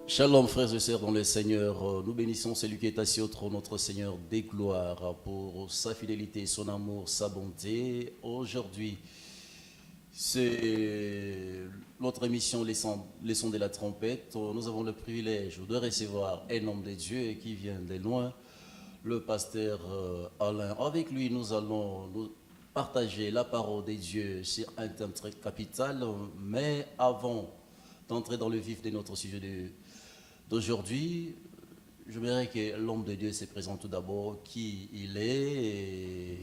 Shalom frères et sœurs dans le Seigneur, nous bénissons celui qui est assis au trône, notre Seigneur des gloires, pour sa fidélité, son amour, sa bonté. Aujourd'hui, c'est notre émission Les sons de la trompette. Nous avons le privilège de recevoir un homme de Dieu qui vient de loin, le pasteur Alain. Avec lui, nous allons partager la parole de Dieu sur un thème très capital, mais avant d'entrer dans le vif de notre sujet d'aujourd'hui, j'aimerais que l'homme de Dieu se présente tout d'abord, qui il est.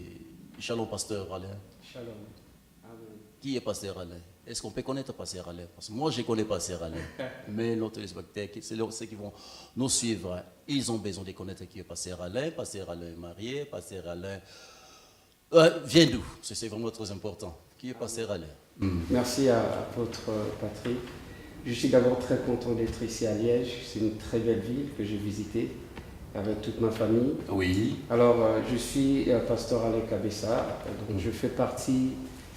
Shalom, pasteur Alain. Shalom. Amen. Qui est pasteur Alain? Est-ce qu'on peut connaître pasteur Alain? Parce que moi, je connais pasteur Alain. Mais nos téléspectateurs, ceux qui vont nous suivre, ils ont besoin de connaître qui est pasteur Alain. Pasteur Alain est marié, pasteur Alain vient d'où? C'est vraiment très important. Qui est pasteur Alain? Merci à apôtre Patrick. Je suis d'abord très content d'être ici à Liège. C'est une très belle ville que j'ai visitée avec toute ma famille. Oui. Alors, je suis pasteur Alain Kabessa. Donc, je fais partie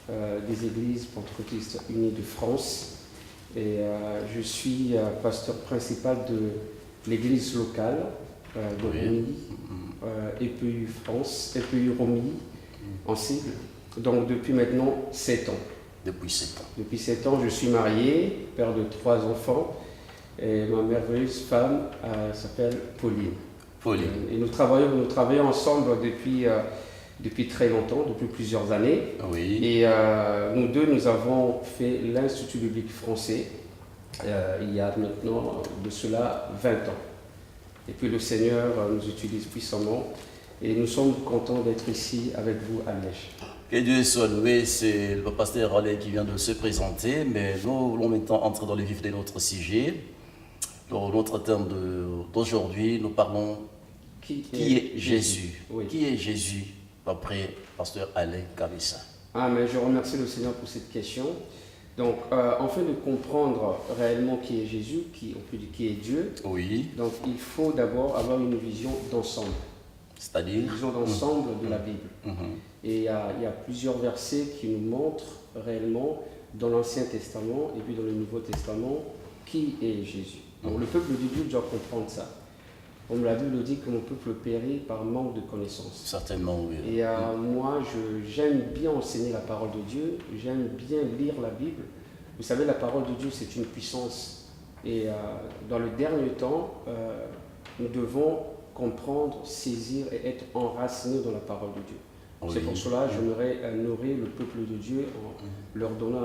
des églises pentecôtistes unies de France. Et je suis pasteur principal de l'église locale de Romy, EPU France, EPU Romy, en cible. Donc, depuis maintenant 7 ans. Depuis 7 ans. Depuis 7 ans, je suis marié, père de 3 enfants, et ma merveilleuse femme s'appelle Pauline. Pauline. Et nous travaillons ensemble depuis très longtemps, depuis plusieurs années. Oui. Et nous deux, nous avons fait l'Institut biblique français il y a maintenant de cela 20 ans. Et puis le Seigneur nous utilise puissamment et nous sommes contents d'être ici avec vous à Liège. Que Dieu soit loué, c'est le pasteur Alain qui vient de se présenter, mais nous voulons maintenant entrer dans le vif de notre sujet. Dans notre thème d'aujourd'hui, nous parlons qui est Jésus. Oui. Qui est Jésus, après pasteur Alain Kabessa? Mais je remercie le Seigneur pour cette question. Donc, afin de comprendre réellement qui est Jésus, on peut dire qui est Dieu, Oui. donc il faut d'abord avoir une vision d'ensemble. C'est-à-dire Une vision d'ensemble de la Bible. Et il y a plusieurs versets qui nous montrent réellement dans l'Ancien Testament et puis dans le Nouveau Testament qui est Jésus. Donc le peuple de Dieu doit comprendre ça. Comme la Bible dit que mon peuple périt par manque de connaissances. Certainement, oui. Et moi, j'aime bien enseigner la parole de Dieu, j'aime bien lire la Bible. Vous savez, la parole de Dieu, c'est une puissance. Et dans le dernier temps, nous devons comprendre, saisir et être enracinés dans la parole de Dieu. Oui. C'est pour cela que j'aimerais nourrir le peuple de Dieu en leur donnant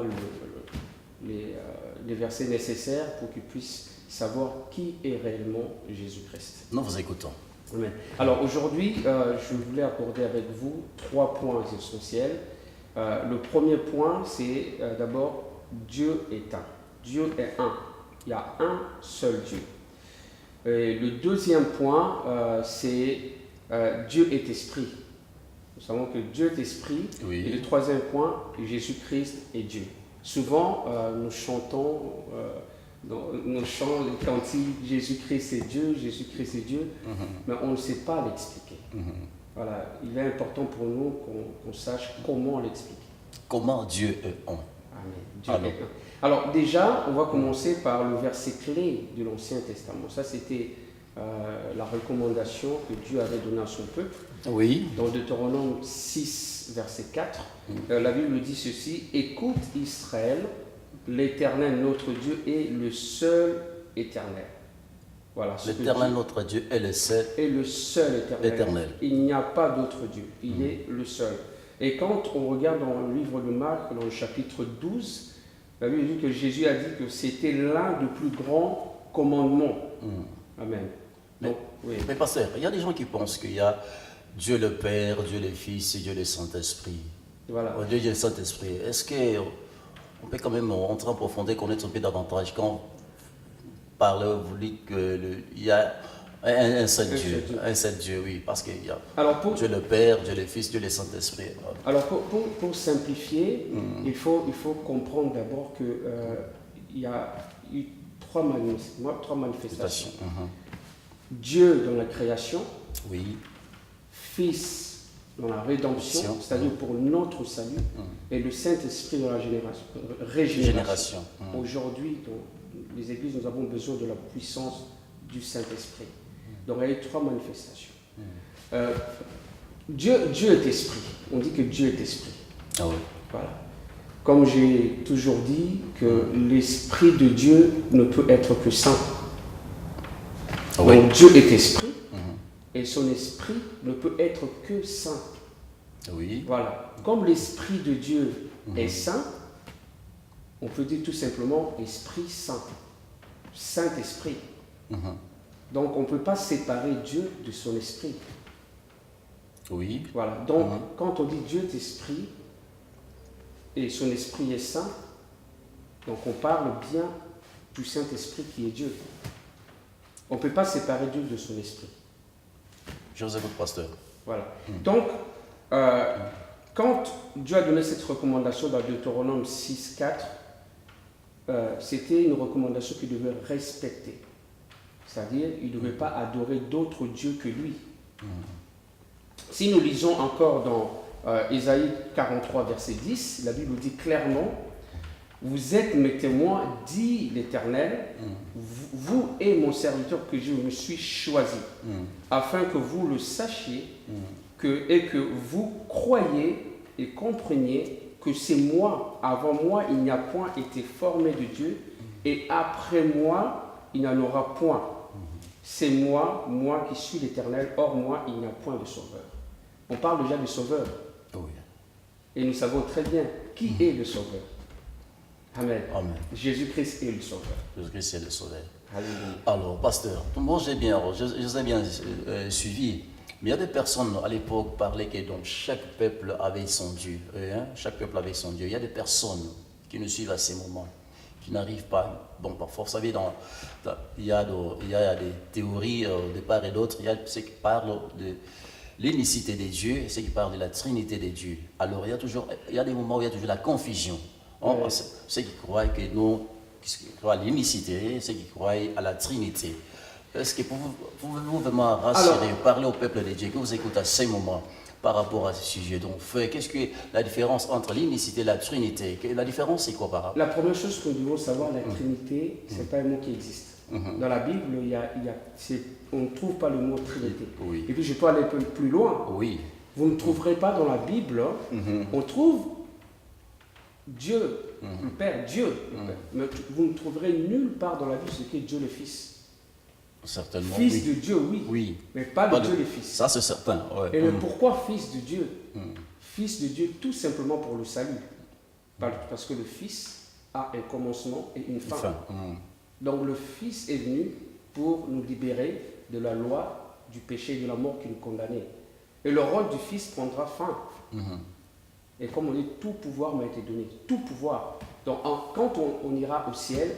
les versets nécessaires pour qu'ils puissent savoir qui est réellement Jésus-Christ. Nous vous écoutons. Amen. Alors aujourd'hui, je voulais accorder avec vous 3 points essentiels. Le premier point, c'est d'abord Dieu est un. Dieu est un. Il y a un seul Dieu. Et le deuxième point, c'est Dieu est esprit. Nous savons que Dieu est esprit. Oui. Et le troisième point, Jésus-Christ est Dieu. Souvent, nous chantons dans nos chants, les cantiques, Jésus-Christ est Dieu, Jésus-Christ est Dieu, mais on ne sait pas l'expliquer. Voilà, il est important pour nous qu'on sache comment l'expliquer. Comment Dieu est un. Amen. Dieu est un. Alors déjà, on va commencer par le verset clé de l'Ancien Testament. Ça, c'était la recommandation que Dieu avait donnée à son peuple. Oui. Dans Deutéronome 6, verset 4, la Bible dit ceci: « Écoute Israël, l'Éternel notre Dieu est le seul éternel. » Voilà. L'Éternel notre Dieu est le seul. Est le seul éternel. Il n'y a pas d'autre Dieu. Il est le seul. Et quand on regarde dans le livre de Marc, dans le chapitre 12, la Bible dit que Jésus a dit que c'était l'un des plus grands commandements. Amen. Donc, oui. Mais pasteur, il y a des gens qui pensent qu'il y a Dieu le Père, Dieu le Fils et Dieu le Saint-Esprit. Voilà. Dieu le Saint-Esprit. Est-ce qu'on peut quand même entrer en profondeur, connaître un peu davantage quand vous dites qu'il y a un seul Dieu, un seul Dieu, oui, parce qu'il y a Dieu le Père, Dieu le Fils, Dieu le Saint-Esprit. Alors pour simplifier, il faut comprendre d'abord qu'il y a eu trois manifestations. Dieu dans la création, oui. Fils dans la rédemption, c'est-à-dire pour notre salut, et le Saint-Esprit dans la régénération. Aujourd'hui, les églises, nous avons besoin de la puissance du Saint-Esprit. Donc il y a eu 3 manifestations. Dieu est esprit. On dit que Dieu est esprit. Ah oui. Voilà. Comme j'ai toujours dit que l'Esprit de Dieu ne peut être que saint. Ah oui. Donc Dieu est esprit et son esprit ne peut être que saint. Oui. Voilà. Comme l'Esprit de Dieu est saint, on peut dire tout simplement Esprit Saint. Saint-Esprit. Donc on ne peut pas séparer Dieu de son esprit. Oui. Voilà. Donc quand on dit Dieu est esprit et son esprit est saint, donc on parle bien du Saint-Esprit qui est Dieu. On ne peut pas séparer Dieu de son esprit. Je vous écoute, pasteur. Voilà. Donc, quand Dieu a donné cette recommandation dans Deutéronome 6:4, c'était une recommandation qu'il devait respecter. C'est-à-dire, il ne devait pas adorer d'autres dieux que lui. Si nous lisons encore dans Ésaïe 43, verset 10, la Bible dit clairement, « Vous êtes mes témoins, dit l'Éternel, vous et mon serviteur que je me suis choisi, afin que vous le sachiez et que vous croyez et compreniez que c'est moi, avant moi, il n'y a point été formé de Dieu, et après moi, il n'y en aura point. C'est moi, moi qui suis l'Éternel, hors moi, il n'y a point de sauveur. » On parle déjà du sauveur. Oui. Et nous savons très bien qui est le sauveur. Amen. Amen. Jésus-Christ est le sauveur. Jésus-Christ est le sauveur. Alléluia. Alors, pasteur, moi je les ai bien suivis. Mais il y a des personnes à l'époque parlaient que donc, chaque peuple avait son Dieu. Chaque peuple avait son Dieu. Il y a des personnes qui nous suivent à ces moments, qui n'arrivent pas. Bon, parfois, vous savez, il y a des théories de part et d'autre. Il y a ceux qui parlent de l'unicité des dieux et ceux qui parlent de la trinité des dieux. Alors, il y a des moments où il y a toujours la confusion. Ceux qui croient que nous, qui croient à l'unicité, ceux qui croient à la trinité. Est-ce que pouvez-vous vraiment rassurer, parler au peuple de Dieu que vous écoutez à ces moments par rapport à ce sujet? Donc, qu'est-ce que la différence entre l'unicité et la trinité? La différence, c'est quoi par rapport? La première chose que nous devons savoir, la trinité, ce n'est pas un mot qui existe. Dans la Bible, on ne trouve pas le mot trinité. Oui. Et puis, je peux aller un peu plus loin. Oui. Vous ne trouverez pas dans la Bible, on trouve Dieu, le Père, Dieu, le Père. Mais vous ne trouverez nulle part dans la Bible ce qu'est Dieu le Fils. Certainement. Fils de Dieu, oui. Mais pas le Dieu le Fils. Ça, c'est certain. Ouais. Et pourquoi Fils de Dieu? Fils de Dieu, tout simplement pour le salut. Parce que le Fils a un commencement et une fin. Donc le Fils est venu pour nous libérer de la loi, du péché et de la mort qui nous condamnait. Et le rôle du Fils prendra fin. Et comme on dit, tout pouvoir m'a été donné. Tout pouvoir. Donc quand on ira au ciel,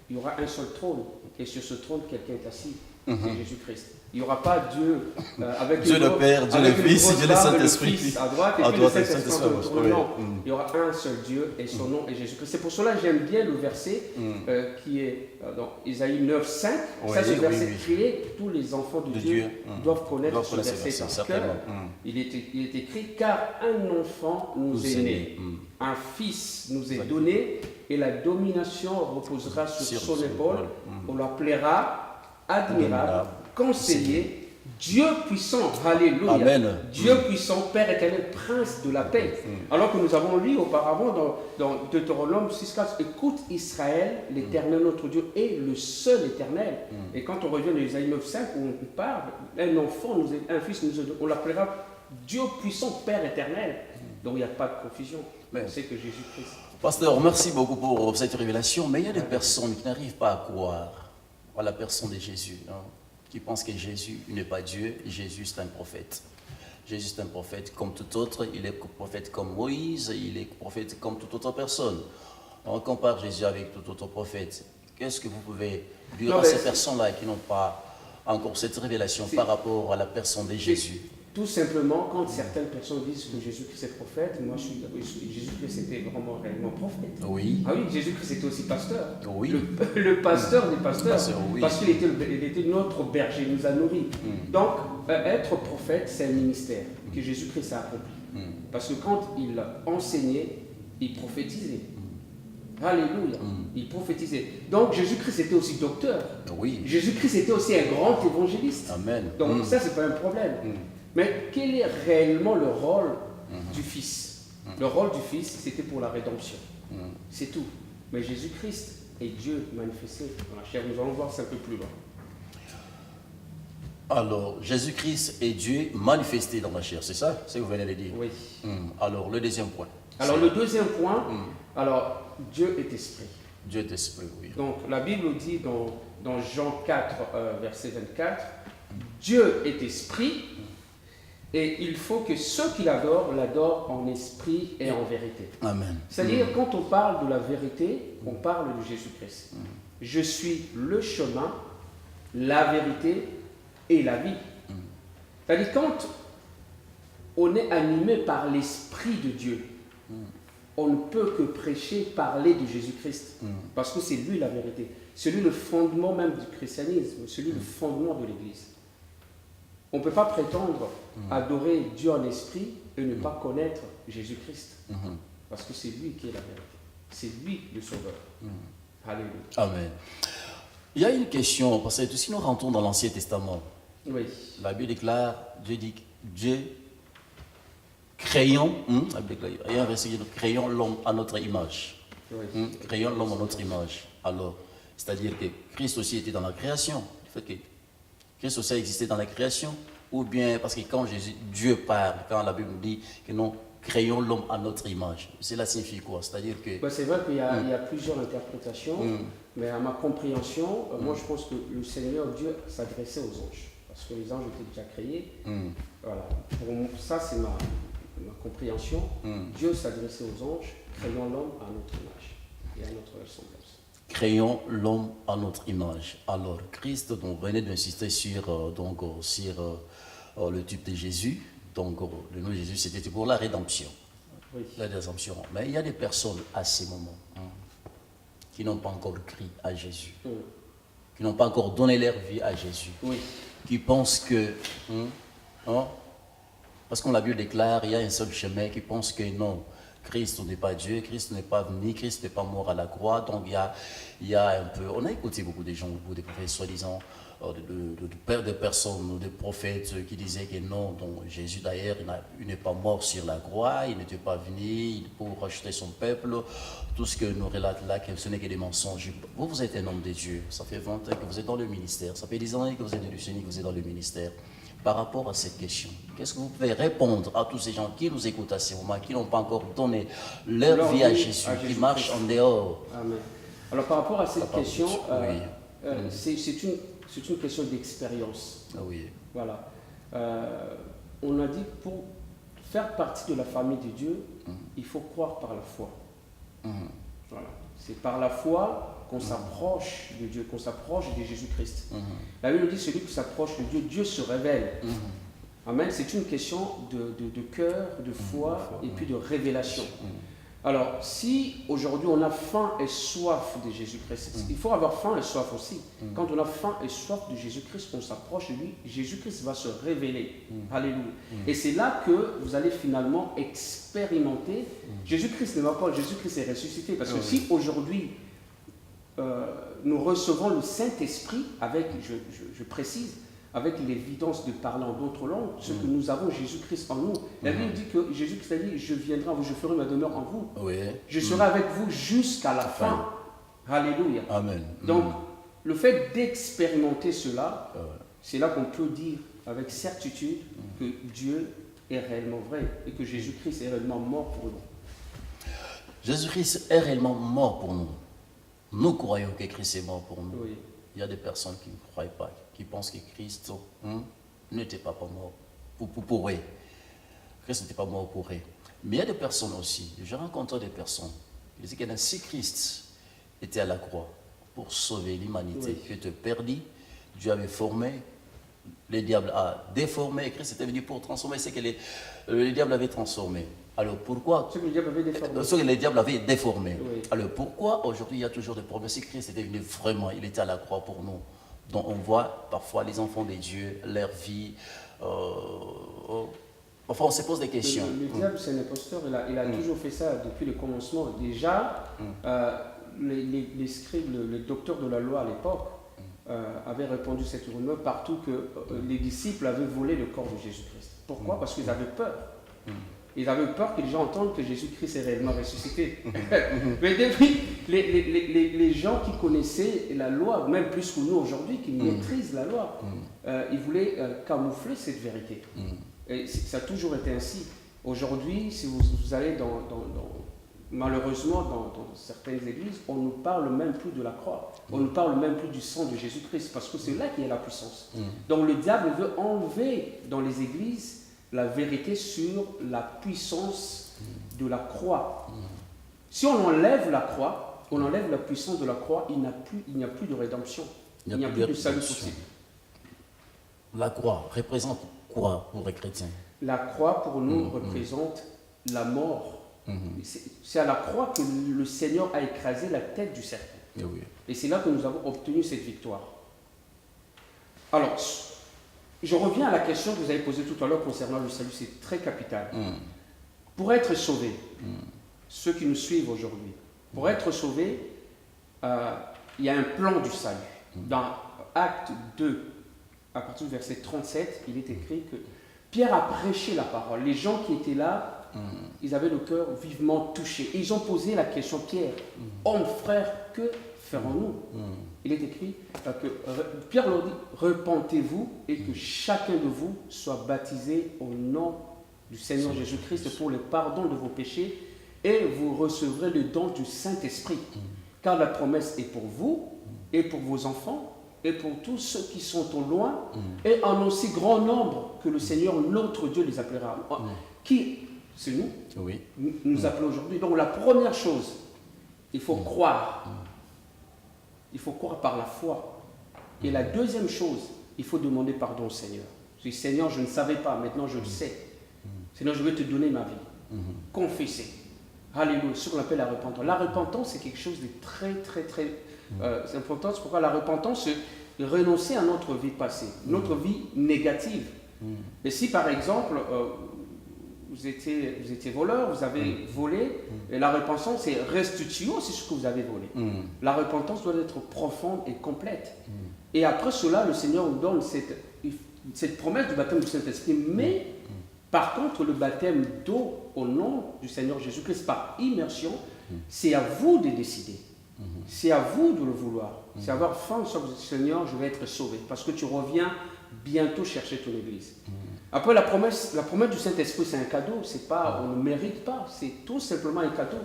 il y aura un seul trône. Et sur ce trône, quelqu'un est assis. C'est Jésus-Christ. Il n'y aura pas Dieu avec Dieu le Père, Dieu le Fils, Dieu le Saint-Esprit. À droite, et puis le Saint-Esprit autour. Non, il y aura un seul Dieu et son nom est Jésus-Christ. C'est pour cela que j'aime bien le verset qui est dans Isaïe 9, 5. Ça, c'est le verset clé. Tous les enfants de Dieu doivent connaître ce verset par cœur. Il est écrit, car un enfant nous est né, un fils nous est donné, et la domination reposera sur son épaule. On l'appellera admirable, conseiller, Dieu puissant, alléluia, Amen. Dieu puissant, Père éternel, prince de la paix. Alors que nous avons lu auparavant dans Deutéronome 6:4, écoute Israël, l'Éternel notre Dieu est le seul éternel. Et quand on revient dans Isaïe 9:5, où on parle, un enfant, un fils, on l'appellera Dieu puissant, Père éternel. Donc il n'y a pas de confusion. On sait que Jésus-Christ. Pasteur, merci beaucoup pour cette révélation, mais il y a des personnes qui n'arrivent pas à croire à la personne de Jésus, qui pensent que Jésus n'est pas Dieu, Jésus c'est un prophète. Jésus c'est un prophète comme tout autre, il est prophète comme Moïse, il est prophète comme toute autre personne. On compare Jésus avec tout autre prophète. Qu'est-ce que vous pouvez dire à ces personnes-là qui n'ont pas encore cette révélation par rapport à la personne de Jésus? Tout simplement, quand certaines personnes disent que Jésus-Christ est prophète, moi Jésus-Christ était vraiment réellement prophète. Oui. Ah oui, Jésus-Christ était aussi pasteur. Oui. Le pasteur des pasteurs. Oui. Parce qu'il était notre berger, il nous a nourris. Donc, être prophète, c'est un ministère que Jésus-Christ a accompli. Parce que quand il enseignait, il prophétisait. Alléluia. Il prophétisait. Donc Jésus-Christ était aussi docteur. Oui. Jésus-Christ était aussi un grand évangéliste. Amen. Donc ça, c'est pas un problème. Mais quel est réellement le rôle du Fils? Le rôle du Fils, c'était pour la rédemption. C'est tout. Mais Jésus-Christ est Dieu manifesté dans la chair. Nous allons voir ça un peu plus loin. Alors, Jésus-Christ est Dieu manifesté dans la chair, c'est ça? C'est ce que vous venez de dire? Oui. Alors, le deuxième point. Alors, le deuxième point, alors, Dieu est esprit. Dieu est esprit, oui. Donc, la Bible dit dans Jean 4, verset 24, Dieu est esprit et il faut que ceux qui l'adorent en esprit et en vérité. Amen. C'est-à-dire, quand on parle de la vérité, on parle de Jésus-Christ. Je suis le chemin, la vérité et la vie. C'est-à-dire, quand on est animé par l'Esprit de Dieu, on ne peut que prêcher, parler de Jésus-Christ. Parce que c'est lui la vérité. C'est lui le fondement même du christianisme. C'est lui le fondement de l'Église. On ne peut pas prétendre adorer Dieu en esprit et ne pas connaître Jésus-Christ. Parce que c'est lui qui est la vérité. C'est lui le sauveur. Alléluia. Amen. Il y a une question, parce que si nous rentrons dans l'Ancien Testament, Oui. la Bible déclare, Dieu dit, Dieu, créons, il y a un verset qui dit, créons l'homme à notre image. Oui. Créons l'homme à notre image. Alors, c'est-à-dire que Christ aussi était dans la création. Le fait que Christ aussi a existé dans la création, ou bien parce que quand Dieu parle, quand la Bible dit que nous créons l'homme à notre image, cela signifie quoi? C'est-à-dire que... C'est vrai qu'il y a plusieurs interprétations, mais à ma compréhension, moi je pense que le Seigneur Dieu s'adressait aux anges, parce que les anges étaient déjà créés. Voilà. Pour moi, ça c'est ma compréhension. Dieu s'adressait aux anges, créons l'homme à notre image et à notre ressemblance. Créons l'homme à notre image. Alors, Christ, donc, venait d'insister sur le type de Jésus. Donc, le nom de Jésus, c'était pour la rédemption. Oui. La rédemption. Mais il y a des personnes à ces moments qui n'ont pas encore crié à Jésus, qui n'ont pas encore donné leur vie à Jésus, qui pensent que, parce qu'on l'a Bible déclare, il y a un seul chemin, qui pense que non, Christ n'est pas Dieu, Christ n'est pas venu, Christ n'est pas mort à la croix. Donc il y a un peu, on a écouté beaucoup de gens, beaucoup de prophètes soi-disant, de personnes, de prophètes qui disaient que non, donc Jésus d'ailleurs, il n'est pas mort sur la croix, il n'était pas venu pour racheter son peuple. Tout ce que nous relate là, ce n'est que des mensonges. Vous êtes un homme de Dieu, ça fait 20 ans que vous êtes dans le ministère, ça fait 10 ans que vous êtes du Seigneur, que vous êtes dans le ministère. Par rapport à cette question, qu'est-ce que vous pouvez répondre à tous ces gens qui nous écoutent à ce moment, qui n'ont pas encore donné leur vie à Jésus, qui marchent en dehors? Amen. Alors par rapport à cette question, c'est une question d'expérience. Oui. Voilà. On a dit pour faire partie de la famille de Dieu, il faut croire par la foi. Voilà. C'est par la foi qu'on s'approche de Dieu, qu'on s'approche de Jésus-Christ. La Bible dit celui qui s'approche de Dieu, Dieu se révèle. Amen. C'est une question de cœur, de foi et puis de révélation. Alors, si aujourd'hui on a faim et soif de Jésus-Christ, il faut avoir faim et soif aussi. Quand on a faim et soif de Jésus-Christ, on s'approche de lui, Jésus-Christ va se révéler. Alléluia. Et c'est là que vous allez finalement expérimenter. Jésus-Christ n'est pas mort, Jésus-Christ est ressuscité. Parce que si aujourd'hui nous recevons le Saint-Esprit avec, je précise, avec l'évidence de parler en d'autres langues, ce que nous avons Jésus-Christ en nous. La Bible dit que Jésus-Christ a dit, je viendrai en vous, je ferai ma demeure en vous. Oui. Je serai avec vous jusqu'à la fin. Alléluia. Amen. Donc, le fait d'expérimenter cela, c'est là qu'on peut dire avec certitude que Dieu est réellement vrai et que Jésus-Christ est réellement mort pour nous. Jésus-Christ est réellement mort pour nous. Nous croyons que Christ est mort pour nous. Oui. Il y a des personnes qui ne croient pas, qui pensent que Christ n'était pas mort pour eux. Christ n'était pas mort pour eux. Mais il y a des personnes aussi, j'ai rencontré des personnes qui disent que si Christ était à la croix pour sauver l'humanité, qui était perdue, Dieu avait formé, le diable a déformé, et Christ était venu pour transformer ce que le diable avait transformé. Alors pourquoi Ce que le diable avait déformé. Ce que le diable avait déformé. Oui. Alors pourquoi aujourd'hui il y a toujours des problèmes? Si Christ était venu vraiment, il était à la croix pour nous. Donc on voit parfois les enfants de Dieu, leur vie, Parfois, on se pose des questions. Le diable, c'est un imposteur. Il a toujours fait ça depuis le commencement. Déjà, les scribes, le docteur de la loi à l'époque, avait répandu cette rumeur partout que les disciples avaient volé le corps de Jésus-Christ. Pourquoi? Parce qu'ils avaient peur. Ils avaient peur que les gens entendent que Jésus-Christ est réellement ressuscité. Mais depuis, les gens qui connaissaient la loi, même plus que nous aujourd'hui, qui maîtrisent la loi, ils voulaient camoufler cette vérité. Et ça a toujours été ainsi. Aujourd'hui, si vous allez malheureusement dans certaines églises, on ne parle même plus de la croix. On ne parle même plus du sang de Jésus-Christ, parce que c'est là qu'il y a la puissance. Donc le diable veut enlever dans les églises la vérité sur la puissance de la croix. Si on enlève la croix, on enlève la puissance de la croix, il n'y a plus de rédemption. Il n'y a plus de salut possible. La croix représente quoi pour les chrétiens? La croix pour nous représente la mort. C'est à la croix que le Seigneur a écrasé la tête du serpent. Oui. Et c'est là que nous avons obtenu cette victoire. Alors, je reviens à la question que vous avez posée tout à l'heure concernant le salut, c'est très capital. Pour être sauvés, ceux qui nous suivent aujourd'hui, pour être sauvés, il y a un plan du salut. Dans Acte 2, à partir du verset 37, il est écrit que Pierre a prêché la parole. Les gens qui étaient là, ils avaient le cœur vivement touché. Et ils ont posé la question, Pierre, homme, frère, que ferons-nous? Il est écrit que Pierre leur dit, repentez-vous et que chacun de vous soit baptisé au nom du Seigneur Jésus-Christ pour le pardon de vos péchés et vous recevrez le don du Saint-Esprit. Car la promesse est pour vous et pour vos enfants et pour tous ceux qui sont au loin et en aussi grand nombre que le Seigneur, notre Dieu, les appellera. Qui? C'est nous. Oui. Nous appelons aujourd'hui. Donc la première chose, il faut croire. Il faut croire par la foi. Et la deuxième chose, il faut demander pardon au Seigneur. Je dis, Seigneur, je ne savais pas, maintenant je le sais. Seigneur, je vais te donner ma vie. Confesser. Alléluia. Ce qu'on appelle la repentance. La repentance, c'est quelque chose de très, très, très important. C'est pourquoi la repentance, c'est renoncer à notre vie passée, notre vie négative. Et si par exemple, vous étiez voleur, vous avez volé, et la repentance, c'est restituer aussi ce que vous avez volé. La repentance doit être profonde et complète. Et après cela, le Seigneur nous donne cette promesse du baptême du Saint-Esprit. Mais, par contre, le baptême d'eau au nom du Seigneur Jésus-Christ par immersion, c'est à vous de décider. C'est à vous de le vouloir. C'est avoir faim sur le Seigneur, je vais être sauvé. Parce que tu reviens bientôt chercher ton église. Après, la promesse du Saint-Esprit, c'est un cadeau. C'est pas, on ne mérite pas. C'est tout simplement un cadeau.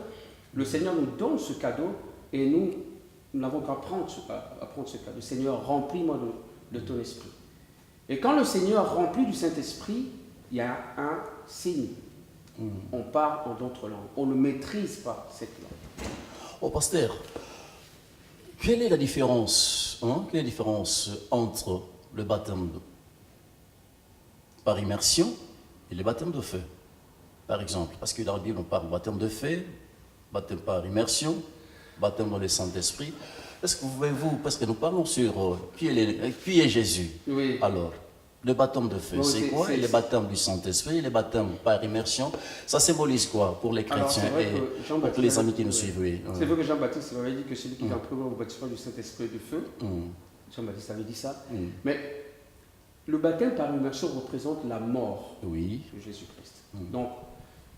Le Seigneur nous donne ce cadeau et nous n'avons qu'à prendre ce cadeau. Seigneur, remplis-moi de ton esprit. Et quand le Seigneur remplit du Saint-Esprit, il y a un signe. On parle en d'autres langues. On ne maîtrise pas cette langue. Oh, pasteur, quelle est la différence, quelle est la différence entre le baptême par immersion et le baptême de feu, par exemple? Parce que dans la Bible, on parle de baptême de feu, baptême par immersion, baptême dans le Saint-Esprit. Est-ce que vous pouvez-vous, parce que nous parlons sur qui est Jésus. Oui. Alors, le baptême de feu, c'est quoi? Et le baptême du Saint-Esprit, et le baptême par immersion, ça symbolise quoi pour les chrétiens et pour tous les amis qui nous suivent? Oui. C'est vrai que Jean-Baptiste avait dit que celui qui est en premier au baptême du Saint-Esprit et du feu, Jean-Baptiste avait dit ça, mais le baptême par immersion représente la mort de Jésus-Christ. Donc,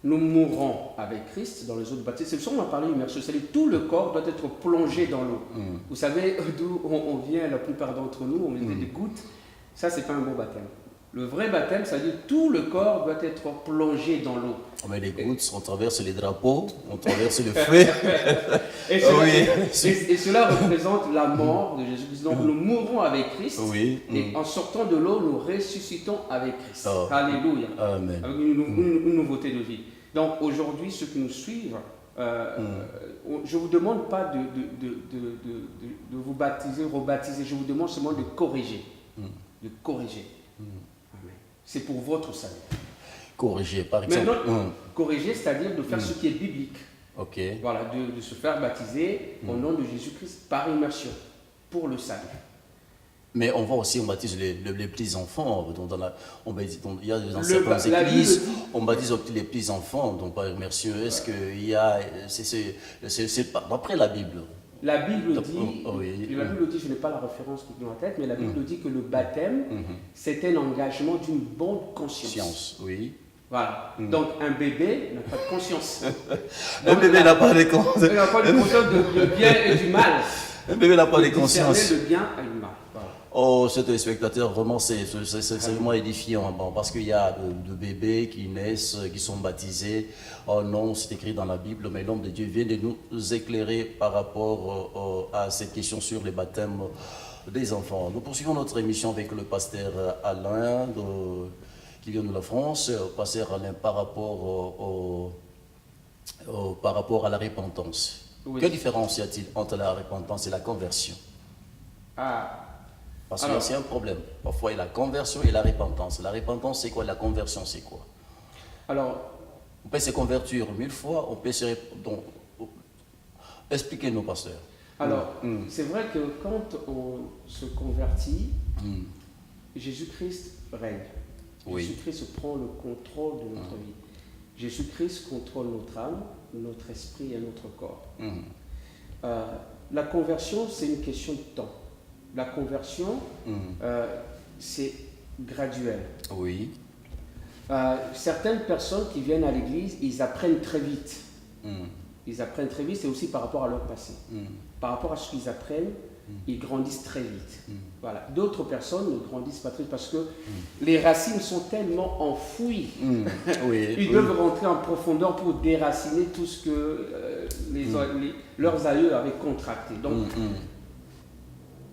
nous mourrons avec Christ dans les eaux de baptême. C'est le on a parlé d'immersion, c'est-à-dire tout le corps doit être plongé dans l'eau. Vous savez d'où on vient, la plupart d'entre nous, on met des gouttes. Ça, c'est pas un bon baptême. Le vrai baptème, c'est-à-dire tout le corps doit être plongé dans l'eau. On met les gouttes, on traverse les drapeaux, on traverse le feu. et cela représente la mort de Jésus-Christ. Donc nous mourons avec Christ et en sortant de l'eau, nous ressuscitons avec Christ. Alléluia. Amen. Avec une nouveauté de vie. Donc aujourd'hui, ceux qui nous suivent, je ne vous demande pas de vous baptiser, rebaptiser. Je vous demande seulement de corriger. De corriger. C'est pour votre salut. Corriger, par exemple. Maintenant, corriger, c'est-à-dire de faire ce qui est biblique. Voilà, de se faire baptiser au nom de Jésus-Christ par immersion, pour le salut. Mais on voit aussi, on baptise les petits-enfants. Il y a dans Le- certaines la églises, Bible dit- on baptise aussi les petits-enfants. Donc, monsieur, est-ce qu'il y a. C'est pas d'après la Bible. La Bible dit, Oui. la Bible dit, je n'ai pas la référence qui vient en tête, mais la Bible dit que le baptême, c'est un engagement d'une bonne conscience. Science, oui. Voilà. Donc un bébé n'a pas de conscience. Un bébé n'a pas de conscience. Il n'a pas de conscience de bien et du mal. Un bébé n'a pas de Discerner conscience. le bien et le mal. Voilà. Oh, ce téléspectateur, vraiment, c'est vraiment édifiant. Bon, parce qu'il y a de bébés qui naissent, qui sont baptisés. Oh non, c'est écrit dans la Bible, mais l'homme de Dieu vient de nous éclairer par rapport à cette question sur les baptêmes des enfants. Nous poursuivons notre émission avec le pasteur Alain, qui vient de la France. Pasteur Alain, par rapport à la repentance. Oui. Quelle différence y a-t-il entre la repentance et la conversion? Parce que c'est un problème. Parfois, il y a la conversion et la repentance. La repentance, c'est quoi? La conversion, c'est quoi? Alors, On peut se convertir 1000 fois, on peut se... Donc, expliquez-nous, pasteur. alors c'est vrai que quand on se convertit, Jésus-Christ règne. Oui. Jésus-Christ prend le contrôle de notre vie. Jésus-Christ contrôle notre âme, notre esprit et notre corps. La conversion, c'est une question de temps. La conversion, c'est graduel. Oui. Certaines personnes qui viennent à l'église, ils apprennent très vite. Ils apprennent très vite, c'est aussi par rapport à leur passé. Par rapport à ce qu'ils apprennent, ils grandissent très vite. Voilà. D'autres personnes ne grandissent pas très vite parce que les racines sont tellement enfouies. Oui. Ils doivent rentrer en profondeur pour déraciner tout ce que leurs aïeux avaient contracté. Donc,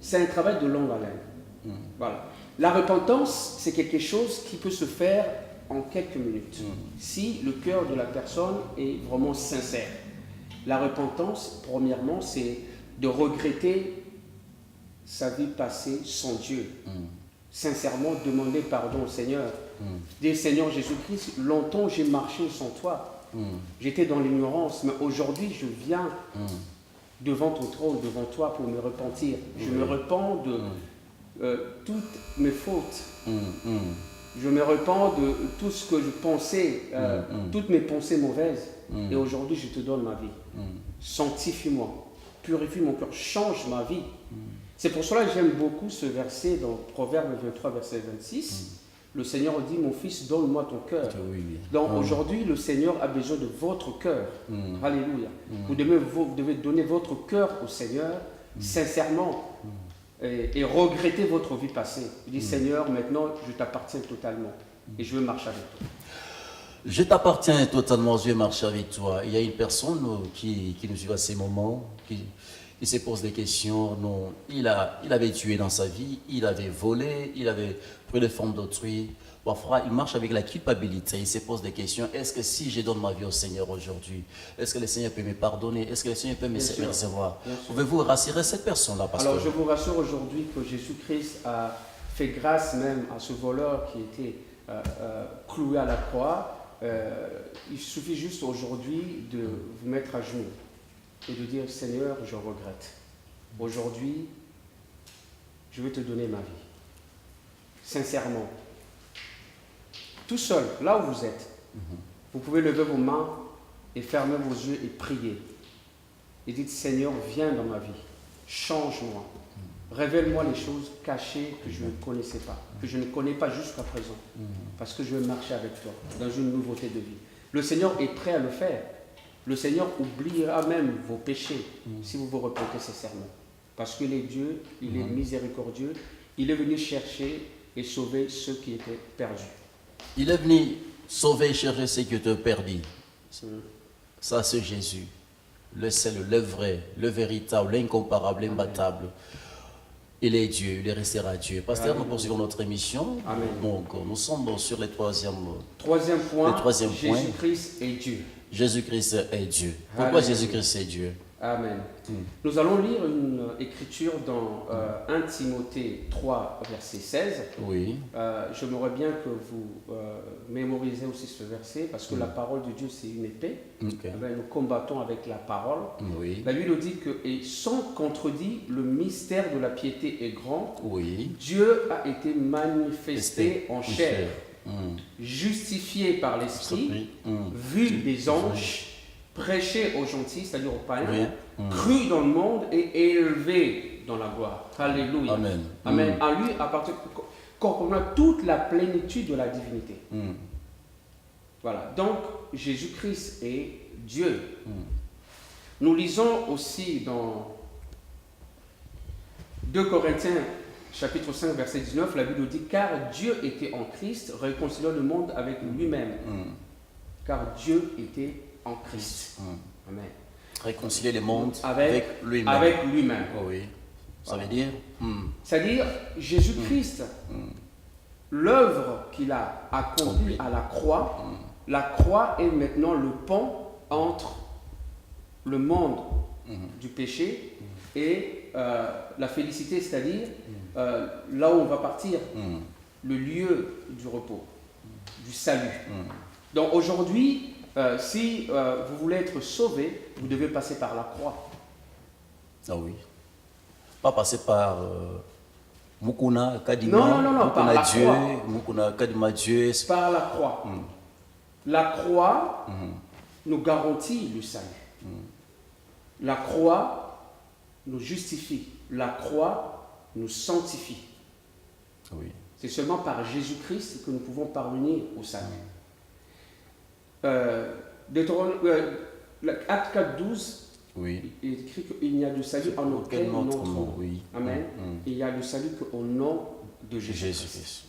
c'est un travail de longue haleine. Voilà. La repentance, c'est quelque chose qui peut se faire en quelques minutes, si le cœur de la personne est vraiment sincère. La repentance, premièrement, c'est de regretter sa vie passée sans Dieu. Sincèrement, demander pardon au Seigneur. Dire, Seigneur Jésus-Christ, longtemps j'ai marché sans toi. J'étais dans l'ignorance, mais aujourd'hui je viens devant ton trône, devant toi pour me repentir. Je me repens de toutes mes fautes. Je me repens de tout ce que je pensais, toutes mes pensées mauvaises. Et aujourd'hui, je te donne ma vie. Sanctifie-moi, purifie mon cœur, change ma vie. C'est pour cela que j'aime beaucoup ce verset dans Proverbe 23, verset 26. Le Seigneur dit, mon fils, donne-moi ton cœur. Donc aujourd'hui, le Seigneur a besoin de votre cœur. Alléluia. Vous devez donner votre cœur au Seigneur, sincèrement. Et regretter votre vie passée. Il dit, Seigneur, maintenant, je t'appartiens totalement. Et je veux marcher avec toi. Je t'appartiens totalement, je vais marcher avec toi. Il y a une personne qui nous suit à ces moments, qui se pose des questions. Non, il avait tué dans sa vie, il avait volé, il avait pris les formes d'autrui. Parfois, il marche avec la culpabilité, il se pose des questions. Est-ce que si je donne ma vie au Seigneur aujourd'hui, est-ce que le Seigneur peut me pardonner? Est-ce que le Seigneur peut me recevoir? Pouvez-vous rassurer cette personne-là, pasteur? Alors, je vous rassure aujourd'hui que Jésus-Christ a fait grâce même à ce voleur qui était cloué à la croix. Il suffit juste aujourd'hui de vous mettre à genoux et de dire, Seigneur, je regrette. Aujourd'hui, je vais te donner ma vie. Sincèrement. Tout seul, là où vous êtes, vous pouvez lever vos mains et fermer vos yeux et prier. Et dites, Seigneur, viens dans ma vie. Change-moi. Révèle-moi les choses cachées que je ne connaissais pas, que je ne connais pas jusqu'à présent. Parce que je veux marcher avec toi dans une nouveauté de vie. Le Seigneur est prêt à le faire. Le Seigneur oubliera même vos péchés si vous vous repentez sincèrement. Parce qu'il est Dieu, il est miséricordieux. Il est venu chercher et sauver ceux qui étaient perdus. Il est venu sauver et chercher ceux qui étaient perdus. Ça, c'est Jésus. Le seul, le vrai, le véritable, l'incomparable, l'imbattable. Il est Dieu, il restera Dieu. Pasteur, nous poursuivons notre émission. Amen. Donc, nous sommes sur le troisième Troisième point, Jésus-Christ est Dieu. Jésus-Christ est Dieu. Pourquoi Jésus-Christ est Dieu? Amen. Nous allons lire une écriture dans 1 Timothée 3, verset 16. Oui. J'aimerais bien que vous mémorisez aussi ce verset parce que la parole de Dieu, c'est une épée. Ok. Nous combattons avec la parole. Oui. La Bible dit que, et sans contredit, le mystère de la piété est grand. Oui. Dieu a été manifesté en chair, Mm. justifié par l'Esprit, vu des anges, prêché aux gentils, c'est-à-dire aux païens, cru dans le monde et élevé dans la gloire. Alléluia. Amen. Amen. À lui appartient qu'on a toute la plénitude de la divinité. Voilà. Donc, Jésus-Christ est Dieu. Nous lisons aussi dans 2 Corinthiens chapitre 5, verset 19, la Bible dit « Car Dieu était en Christ, réconciliant le monde avec lui-même. Car Dieu était en Christ. Amen. Réconcilier le monde avec lui-même. Avec lui-même. Oh oui. Ça veut dire C'est-à-dire, Jésus-Christ, l'œuvre qu'il a accomplie à la croix est maintenant le pont entre le monde du péché et la félicité, c'est-à-dire là où on va partir, le lieu du repos, du salut. Donc aujourd'hui, si vous voulez être sauvé, vous devez passer par la croix. Ah oui. Pas passer par Mukuna, Kadima, non, par Mukuna la Dieu, croix. Mukuna, Kadima Dieu. Par la croix. La croix nous garantit le salut. La croix nous justifie. La croix nous sanctifie. Oui. C'est seulement par Jésus-Christ que nous pouvons parvenir au salut. Acte 4.12, oui. il écrit qu'il n'y a de salut en aucun autre nom. Oui. Amen. Il y a de salut qu'au nom de Jésus-Christ.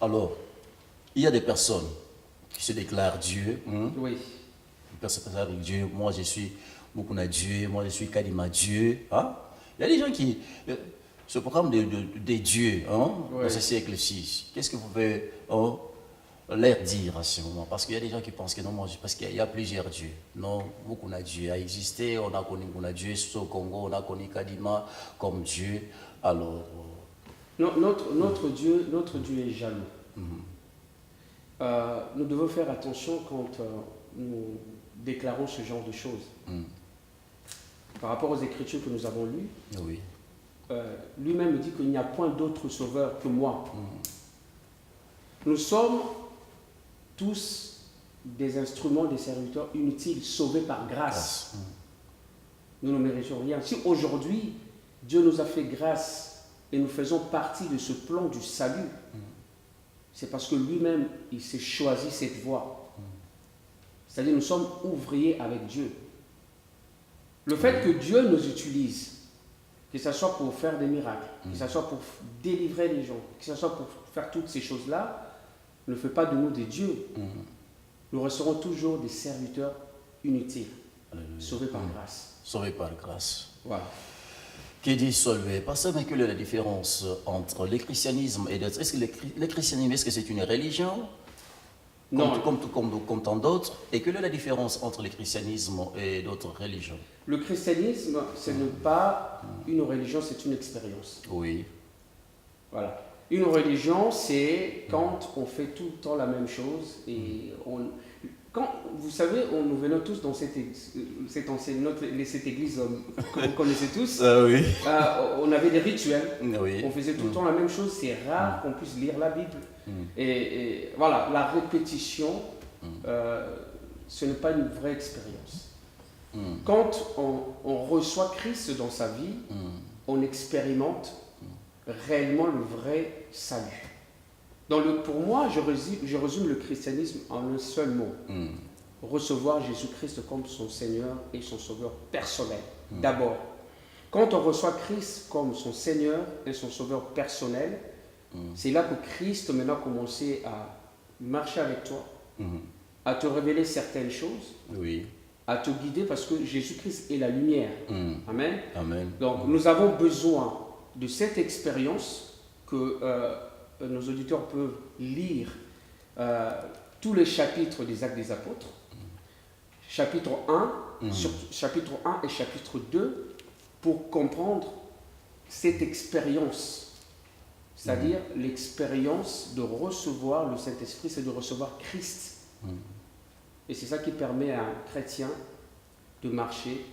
Alors, il y a des personnes qui se déclarent Dieu. Oui. Une personne qui déclare Dieu, moi je suis Mukuna Dieu, moi je suis Kadima Dieu. Hein? Il y a des gens qui ce programme des dieux dans ce siècle-ci. Qu'est-ce que vous pouvez leur dire à ce moment? Parce qu'il y a des gens qui pensent que non, parce qu'il y a plusieurs dieux. Non, Mukuna Dieu a existé, on a connu Mukuna Dieu, au Congo, on a connu Kadima comme Dieu. Alors. Notre Dieu est jaloux. Nous devons faire attention quand nous déclarons ce genre de choses. Par rapport aux Écritures que nous avons lues, oui. Lui-même dit qu'il n'y a point d'autre sauveur que moi. Nous sommes tous des instruments, des serviteurs inutiles, sauvés par grâce. Nous ne méritons rien. Si aujourd'hui, Dieu nous a fait grâce et nous faisons partie de ce plan du salut, c'est parce que lui-même, il s'est choisi cette voie. C'est-à-dire, nous sommes ouvriers avec Dieu. Le fait que Dieu nous utilise, que ce soit pour faire des miracles, que ce soit pour délivrer les gens, que ce soit pour faire toutes ces choses-là, ne fait pas de nous des dieux. Nous resterons toujours des serviteurs inutiles, sauvés par grâce. Sauvés par grâce. Voilà. Qui dit sauvé? Parce que quelle est la différence entre le christianisme et d'autres? Est-ce que le christianisme, est-ce que c'est une religion? Non. Comme tant d'autres. Et quelle est la différence entre le christianisme et d'autres religions? Le christianisme, ce n'est pas une religion, c'est une expérience. Oui. Voilà. Une religion, c'est quand on fait tout le temps la même chose. Et vous savez, nous venons tous dans cette église que vous connaissez tous. Oui. On avait des rituels. Oui. On faisait tout le temps la même chose. C'est rare qu'on puisse lire la Bible. Et voilà, la répétition, ce n'est pas une vraie expérience. Quand on reçoit Christ dans sa vie, on expérimente réellement le vrai salut. Pour moi, je résume le christianisme en un seul mot. Recevoir Jésus-Christ comme son Seigneur et son Sauveur personnel. D'abord, quand on reçoit Christ comme son Seigneur et son Sauveur personnel, c'est là que Christ maintenant a commencé à marcher avec toi, à te révéler certaines choses, à te guider parce que Jésus-Christ est la lumière. Amen. Amen. Donc nous avons besoin de cette expérience que nos auditeurs peuvent lire tous les chapitres des Actes des Apôtres. chapitre 1, chapitre 1 et chapitre 2 pour comprendre cette expérience. C'est-à-dire l'expérience de recevoir le Saint-Esprit, c'est de recevoir Christ. Et c'est ça qui permet à un chrétien de marcher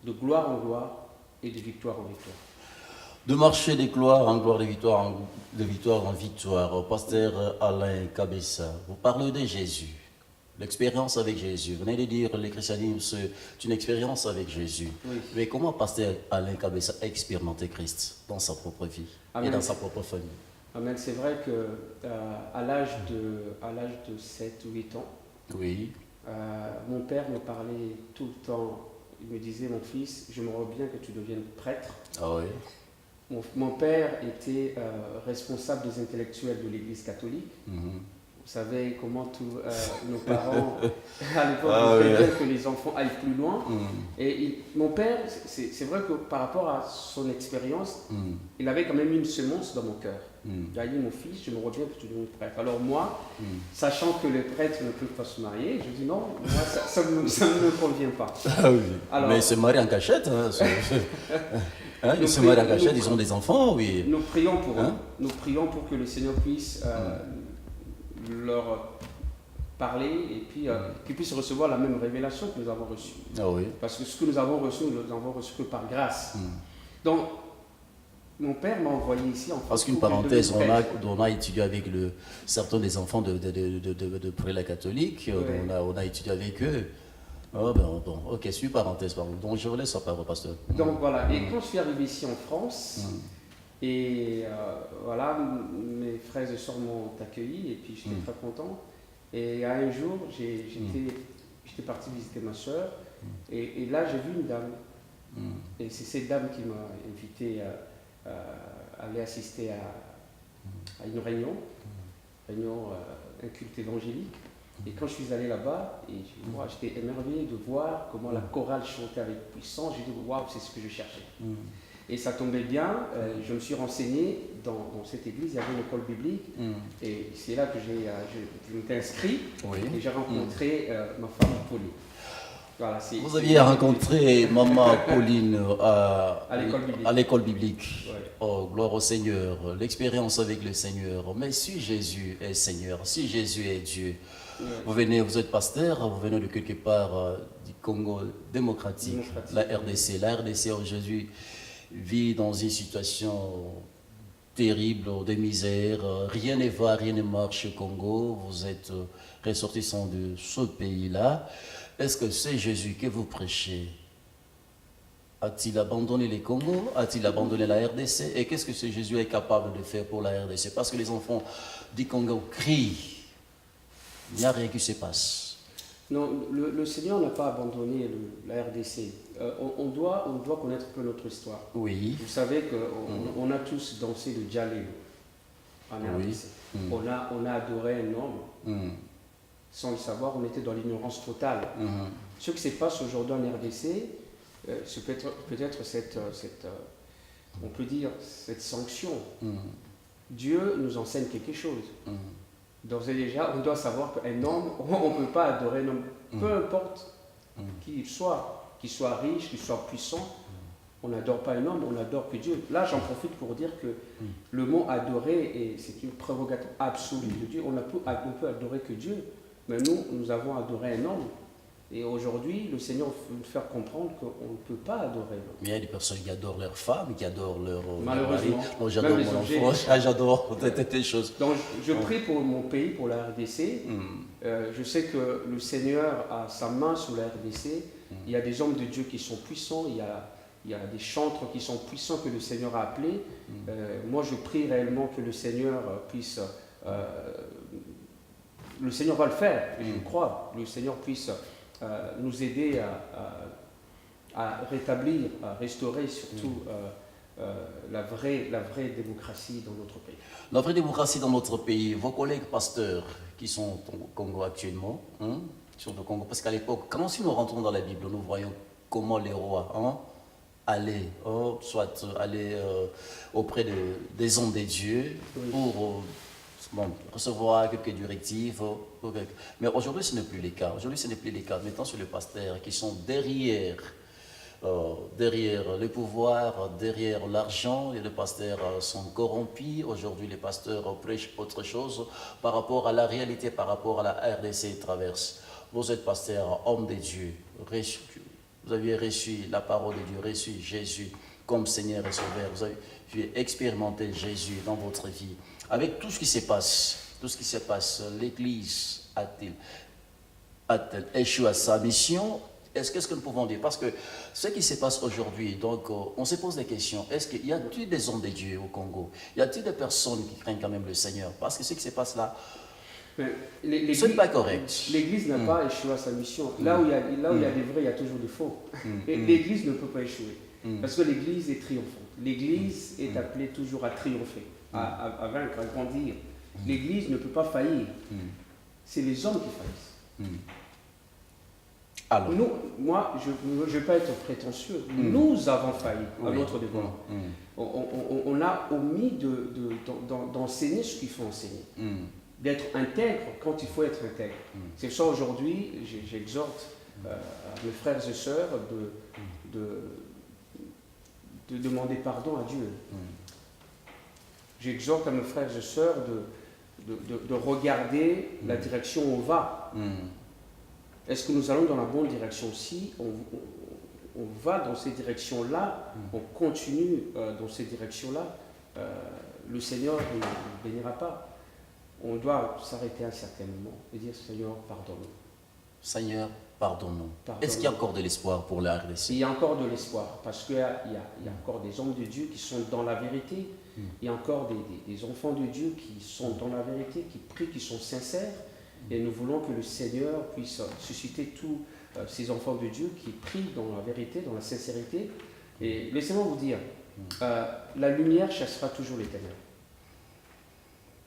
de gloire en gloire et de victoire en victoire. De marcher de gloire en gloire, de victoire en victoire. Pasteur Alain Kabessa, vous parlez de Jésus, l'expérience avec Jésus. Vous venez de dire que le christianisme, c'est une expérience avec Jésus. Oui. Mais comment Pasteur Alain Kabessa a expérimenté Christ dans sa propre vie et dans sa propre famille? Amen. C'est vrai qu'à l'âge de 7 ou 8 ans, oui. Mon père me parlait tout le temps. Il me disait, mon fils, j'aimerais bien que tu deviennes prêtre. Ah oui. Mon père était responsable des intellectuels de l'Église catholique. Vous savez comment tous nos parents, à l'époque, voulaient que les enfants aillent plus loin. Et mon père, c'est vrai que par rapport à son expérience, il avait quand même une semence dans mon cœur. Il a dit, mon fils, j'aimerais bien que tu deviennes prêtre. Alors moi, sachant que les prêtres ne peuvent pas se marier, je dis non, moi ça ne me convient pas. Ah oui. Alors, mais c'est marié en cachette. Ils se marient en cachette, ils ont des enfants, oui. Nous prions pour eux. Nous prions pour que le Seigneur puisse leur parler et puis qu'ils puissent recevoir la même révélation que nous avons reçue. Ah oui. Parce que ce que nous avons reçu que par grâce. Donc, mon père m'a envoyé ici en France. Parce qu'une parenthèse, on a étudié avec certains des enfants de prélats catholiques, on a étudié avec eux. Oh, bon, ok, c'est une parenthèse, pardon. Donc je vous laisse la parole, pasteur. Donc voilà, et quand je suis arrivé ici en France, et voilà, mes frères et sœurs m'ont accueilli, et puis j'étais très content. Et à un jour, j'étais parti visiter ma soeur, et là j'ai vu une dame. Et c'est cette dame qui m'a invité à aller assister à une réunion, un culte évangélique. Et quand je suis allé là-bas, j'étais émerveillé de voir comment la chorale chantait avec puissance. J'ai dit, waouh, c'est ce que je cherchais. Et ça tombait bien, je me suis renseigné dans cette église, il y avait une école biblique. Et c'est là que je m'étais inscrit et j'ai rencontré ma femme Pauline. Voilà, vous aviez rencontré maman Pauline à l'école biblique. Ouais. Oh, gloire au Seigneur, l'expérience avec le Seigneur. Mais si Jésus est Seigneur, si Jésus est Dieu, vous êtes pasteur, vous venez de quelque part du Congo démocratique, la RDC. La RDC aujourd'hui vit dans une situation terrible, de misère. Rien ne va, rien ne marche au Congo. Vous êtes ressortissant de ce pays-là. Est-ce que c'est Jésus que vous prêchez? A-t-il abandonné les Congos? A-t-il abandonné la RDC? Et qu'est-ce que ce Jésus est capable de faire pour la RDC? Parce que les enfants du Congo crient. Il n'y a rien qui se passe. Non, le Seigneur n'a pas abandonné la RDC. On doit connaître un peu notre histoire. Oui. Vous savez qu'on a tous dansé le Djalé en RDC. On a adoré un homme. Sans le savoir, on était dans l'ignorance totale. Ce qui se passe aujourd'hui en RDC, c'est peut-être on peut dire, cette sanction. Dieu nous enseigne quelque chose. D'ores et déjà, on doit savoir qu'un homme, on ne peut pas adorer un homme, peu importe qui il soit, qu'il soit riche, qu'il soit puissant, on n'adore pas un homme, on n'adore que Dieu. Là, j'en profite pour dire que le mot adorer, c'est une prérogative absolue de Dieu. On peut adorer que Dieu. Mais nous avons adoré un homme. Et aujourd'hui, le Seigneur veut nous faire comprendre qu'on ne peut pas adorer l'homme. Mais il y a des personnes qui adorent leurs femmes, qui adorent leur mari. Non, j'adore mon enfant, j'adore des choses. Donc, je prie pour mon pays, pour la RDC. Je sais que le Seigneur a sa main sur la RDC. Il y a des hommes de Dieu qui sont puissants. Il y a des chantres qui sont puissants que le Seigneur a appelés. Moi, je prie réellement que le Seigneur puisse... le Seigneur va le faire, je crois. Le Seigneur puisse nous aider à rétablir, à restaurer surtout la vraie démocratie dans notre pays. La vraie démocratie dans notre pays, vos collègues pasteurs qui sont au Congo actuellement, sur le Congo, parce qu'à l'époque, quand nous rentrons dans la Bible, nous voyons comment les rois allaient, soit aller auprès des hommes des dieux pour... bon, recevoir quelques directives. Mais aujourd'hui, ce n'est plus le cas. Aujourd'hui, ce n'est plus le cas. Maintenant, sur les pasteurs qui sont derrière le pouvoir, derrière l'argent, et les pasteurs sont corrompus. Aujourd'hui, les pasteurs prêchent autre chose par rapport à la réalité, par rapport à la RDC traverse. Vous êtes pasteur, homme de Dieu, vous avez reçu la parole de Dieu, reçu Jésus comme Seigneur et Sauveur. Vous avez expérimenté Jésus dans votre vie. Avec tout ce qui se passe, l'Église a-t-elle échoué à sa mission? Qu'est-ce que nous pouvons dire? Parce que ce qui se passe aujourd'hui, donc on se pose des questions. Est-ce qu'il y a-t-il des hommes de Dieu au Congo? Y a-t-il des personnes qui craignent quand même le Seigneur? Parce que ce qui se passe là, ce n'est pas correct. L'Église n'a pas échoué à sa mission. Là où il y a des vrais, il y a toujours des faux. Et l'Église ne peut pas échouer. Parce que l'Église est triomphante. L'Église est appelée toujours à triompher, à vaincre, à grandir. L'Église ne peut pas faillir. C'est les hommes qui faillissent. Alors. Nous, moi, je ne vais pas être prétentieux. Nous avons failli à notre devoir. On a omis d'enseigner ce qu'il faut enseigner. D'être intègre quand il faut être intègre. C'est pour ça aujourd'hui, j'exhorte mes frères et sœurs de demander pardon à Dieu. J'exhorte à mes frères et sœurs de regarder la direction où on va. Est-ce que nous allons dans la bonne direction? Si on va dans ces directions-là, on continue dans ces directions-là, le Seigneur ne bénira pas. On doit s'arrêter à un certain moment et dire Seigneur, pardonne-nous. Seigneur, pardonne-nous. Est-ce qu'il y a encore de l'espoir pour la RDC? Il y a encore de l'espoir parce qu'il y a encore des hommes de Dieu qui sont dans la vérité. Il y a encore des enfants de Dieu qui sont dans la vérité, qui prient, qui sont sincères. Et nous voulons que le Seigneur puisse susciter tous ces enfants de Dieu qui prient dans la vérité, dans la sincérité. Et laissez-moi vous dire, la lumière chassera toujours les ténèbres.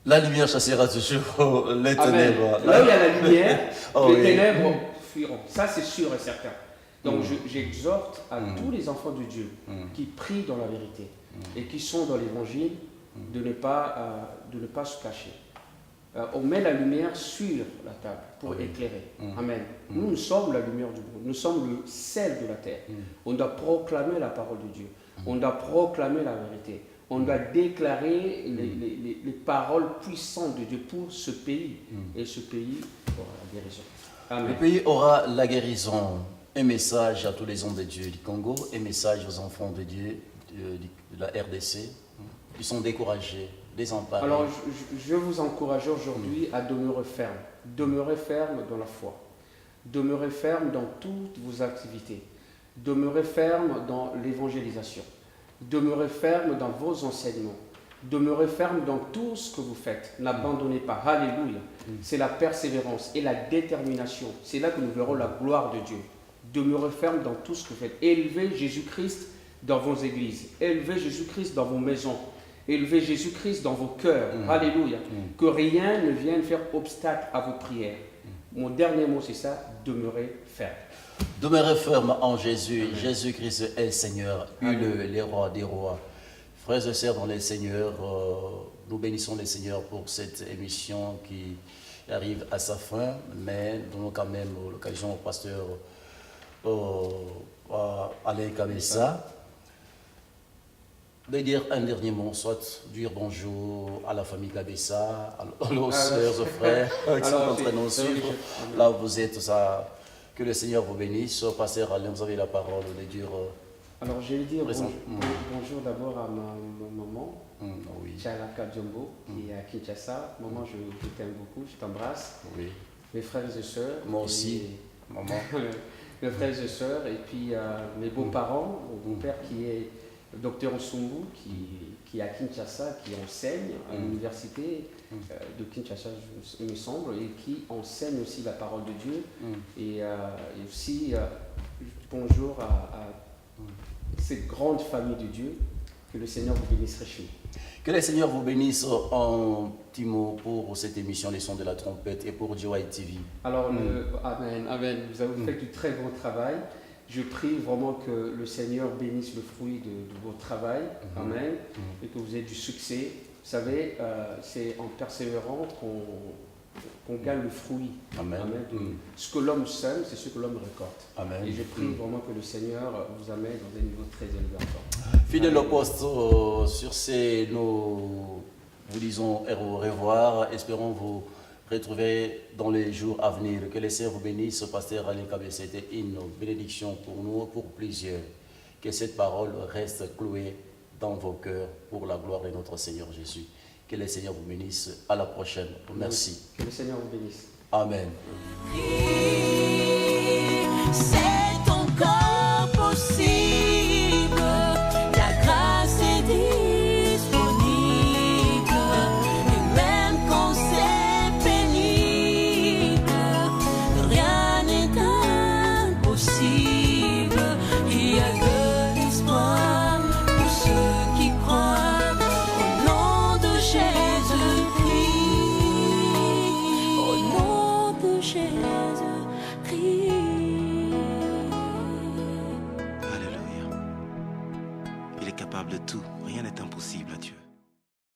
La lumière chassera toujours les ténèbres. Là où il y a la lumière, les ténèbres fuiront. Ça, c'est sûr et certain. Donc, j'exhorte à tous les enfants de Dieu qui prient dans la vérité et qui sont dans l'Évangile de ne pas se cacher. On met la lumière sur la table pour éclairer. Amen. Nous sommes la lumière du monde. Nous sommes le sel de la terre. On doit proclamer la parole de Dieu. On doit proclamer la vérité. On doit déclarer les paroles puissantes de Dieu pour ce pays. Et ce pays aura la guérison. Amen. Le pays aura la guérison. Un message à tous les hommes de Dieu du Congo, un message aux enfants de Dieu de la RDC. Ils sont découragés, désemparés. Alors, je vous encourage aujourd'hui à demeurer ferme. Demeurez ferme dans la foi. Demeurez ferme dans toutes vos activités. Demeurez ferme dans l'évangélisation. Demeurez ferme dans vos enseignements. Demeurez ferme dans tout ce que vous faites. N'abandonnez pas. Alléluia. C'est la persévérance et la détermination. C'est là que nous verrons la gloire de Dieu. Demeurez ferme dans tout ce que vous faites. Élevez Jésus-Christ dans vos églises. Élevez Jésus-Christ dans vos maisons. Élevez Jésus-Christ dans vos cœurs. Alléluia. Que rien ne vienne faire obstacle à vos prières. Mon dernier mot, c'est ça. Demeurez ferme. Demeurez ferme en Jésus. Jésus-Christ est Seigneur. Les rois des rois. Frères et sœurs dans les Seigneurs, nous bénissons les Seigneurs pour cette émission qui arrive à sa fin. Mais donnons quand même l'occasion au pasteur Alain Kabessa de dire un dernier mot, soit dire bonjour à la famille Kabessa, aux sœurs, aux frères qui sont en train de nous suivre. Là où vous êtes, que le Seigneur vous bénisse. Pasteur Alain, vous avez la parole de dire. Alors, je vais dire bonjour d'abord à ma maman, Tchalaka Djombo, qui est à Kinshasa. Maman, je t'aime beaucoup, je t'embrasse. Oui. Mes frères et sœurs. Moi aussi, maman. Mes frères et sœurs, et puis mes beaux-parents, mon beau-père qui est docteur Nsumbu, qui est à Kinshasa, qui enseigne à l'université de Kinshasa, il me semble, et qui enseigne aussi la parole de Dieu. Et aussi, bonjour à cette grande famille de Dieu, que le Seigneur vous bénisse richement. Que le Seigneur vous bénisse en petit mot pour cette émission Les Sons de la Trompette et pour Joy TV. Alors, Amen, Amen. Vous avez fait du très bon travail. Je prie vraiment que le Seigneur bénisse le fruit de votre travail. Amen. Et que vous ayez du succès. savez, c'est en persévérant qu'on gagne le fruit. Amen. Ce que l'homme sème, c'est ce que l'homme récolte. Amen. Et je prie vraiment que le Seigneur vous amène dans un niveau très élevé encore. Fidèle au poste, sur ces, nous vous disons au revoir. Espérons vous retrouver dans les jours à venir. Que les Seigneur vous bénisse. Pasteur Alain Kabessa, c'était une bénédiction pour nous, pour plusieurs. Que cette parole reste clouée dans vos cœurs pour la gloire de notre Seigneur Jésus. Que le Seigneur vous bénisse. À la prochaine. Merci. Que le Seigneur vous bénisse. Amen. C'est encore possible. La grâce est disponible. Et même quand c'est pénible, rien n'est impossible. Il y a de l'espoir pour ceux qui croient. Au nom de Jésus-Christ. Au nom de Jésus-Christ. Alléluia. Il est capable de tout. Rien n'est impossible à Dieu.